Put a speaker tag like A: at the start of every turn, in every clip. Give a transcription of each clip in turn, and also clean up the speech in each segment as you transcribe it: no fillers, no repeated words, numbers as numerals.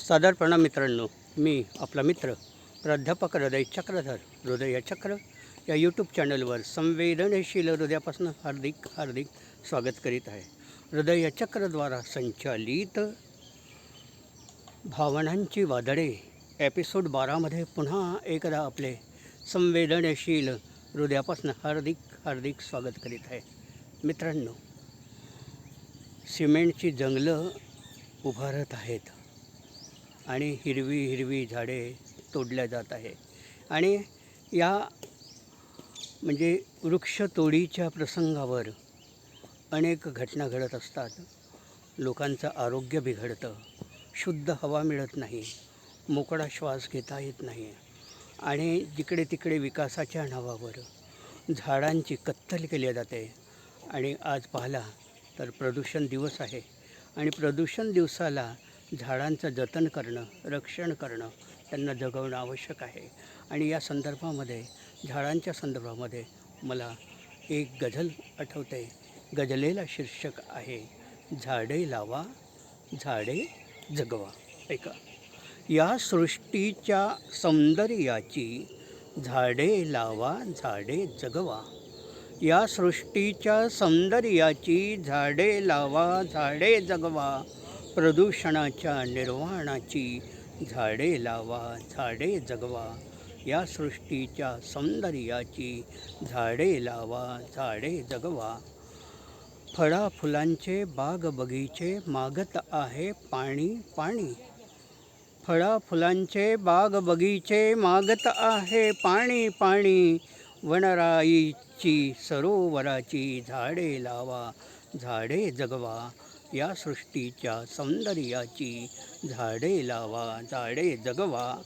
A: सादर प्रणाम मित्रांनो, मी आपला मित्र प्राध्यापक हृदय चक्रधर. हृदय चक्र या यूट्यूब चॅनलवर संवेदनशील हृदयापासून हार्दिक हार्दिक स्वागत करीत आहे. हृदय चक्रद्वारा संचालित भावनांची वादळे एपिसोड 12मध्ये पुन्हा एकदा आपले संवेदनशील हृदयापासून हार्दिक हार्दिक स्वागत करीत आहे. मित्रांनो, सिमेंटची जंगलं उभारत आहेत आणि हिरवी हिरवी झाडे तोडल्या जात आहे. आणि या म्हणजे वृक्षतोडीच्या प्रसंगावर अनेक घटना घडत असतात. लोकांचं आरोग्य बिघडतं, शुद्ध हवा मिळत नाही, मोकळा श्वास घेता येत नाही आणि जिकडे तिकडे विकासाच्या नावावर झाडांची कत्तल केली जाते. आणि आज पाहिला तर प्रदूषण दिवस आहे आणि प्रदूषण दिवसाला झाडांचं जतन करणं, रक्षण करणं, त्यांना जगवणं आवश्यक आहे. आणि या संदर्भामध्ये झाडांच्या संदर्भामध्ये मला एक गझल आठवते. गझलेला शीर्षक आहे झाडे लावा झाडे जगवा. ऐका. या सृष्टीच्या सौंदर्याची झाडे लावा झाडे जगवा. या सृष्टीच्या सौंदर्याची झाडे लावा झाडे जगवा. प्रदूषणाच्या निर्वाणाची झाडे लावा झाडे जगवा. या सृष्टीच्या सौंदर्याची झाडे लावा झाडे जगवा. फळाफुलांचे बाग बगीचे मागत आहे पाणी पाणी. फळाफुलांचे बाग बगीचे मागत आहे पाणी पाणी. वनराईची सरोवराची झाडे लावा झाडे जगवा. या सृष्टीच्या सौंदर्याची झाडे लावा झाडे जगवा.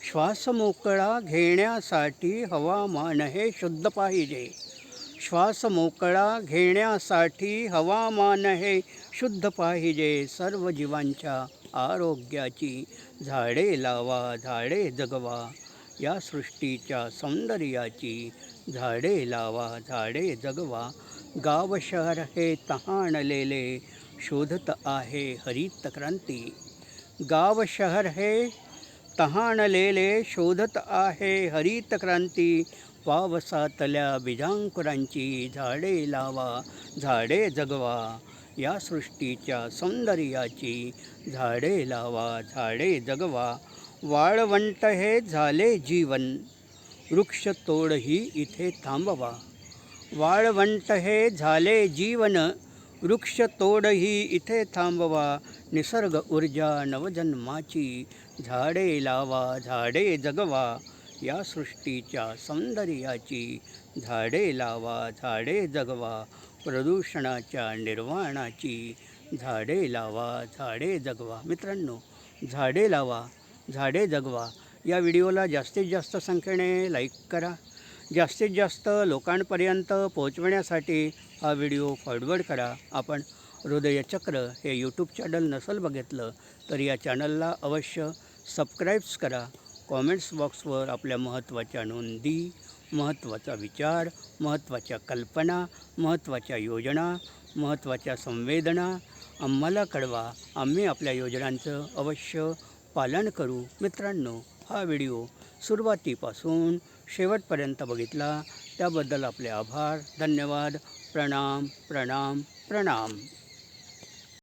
A: श्वास मोकळा घेण्यासाठी हवामान हे शुद्ध पाहिजे. श्वास मोकळा घेण्यासाठी हवामान हे शुद्ध पाहिजे. सर्व जीवांच्या आरोग्याची झाडे लावा झाडे जगवा. या सृष्टीच्या सौंदर्याची झाडे लावा झाडे जगवा. गाव शहर हे तहानलेले शोधत आहे हरित क्रांती. गाव शहर हे तहानलेले शोधत आहे हरित क्रांती. पावसातल्या बीजांकुरांची झाडे लावा झाडे जगवा. या सृष्टीच्या सौंदर्याची झाडे लावा झाडे जगवा. वाळवंट हे झाले जीवन, वृक्षतोड ही इथे थांबवा. वाळवंट हे झाले जीवन, वृक्षतोड ही इथे थांबवा. निसर्ग ऊर्जा नवजन्माची झाडे लावा झाडे जगवा. या सृष्टीच्या सौंदर्याची झाडे लावा झाडे जगवा. प्रदूषणाच्या निर्वाणाची झाडे लावा झाडे जगवा. मित्रांनो, झाडे लावा झाडे जगवा या व्हिडिओला जास्तीत जास्त संख्येने लाईक करा. जास्तीत जास्त लोकांपर्यंत पोहोचवण्यासाठी हा व्हिडिओ फॉरवर्ड करा. आपण हृदयचक्र हे यूट्यूब चॅनल नसेल बघितलं तर या चॅनलला अवश्य सबस्क्राईब्स करा. कॉमेंट्स बॉक्सवर आपल्या महत्त्वाच्या नोंदी, महत्त्वाचा विचार, महत्त्वाच्या कल्पना, महत्त्वाच्या योजना, महत्त्वाच्या संवेदना आम्हाला कळवा. आम्ही आपल्या योजनांचं अवश्य पालन करू. मित्रांनो, हा व्हिडिओ सुरुवातीपासून शेवटपर्यंत बघितला त्याबद्दल आपले आभार. धन्यवाद. प्रणाम प्रणाम प्रणाम.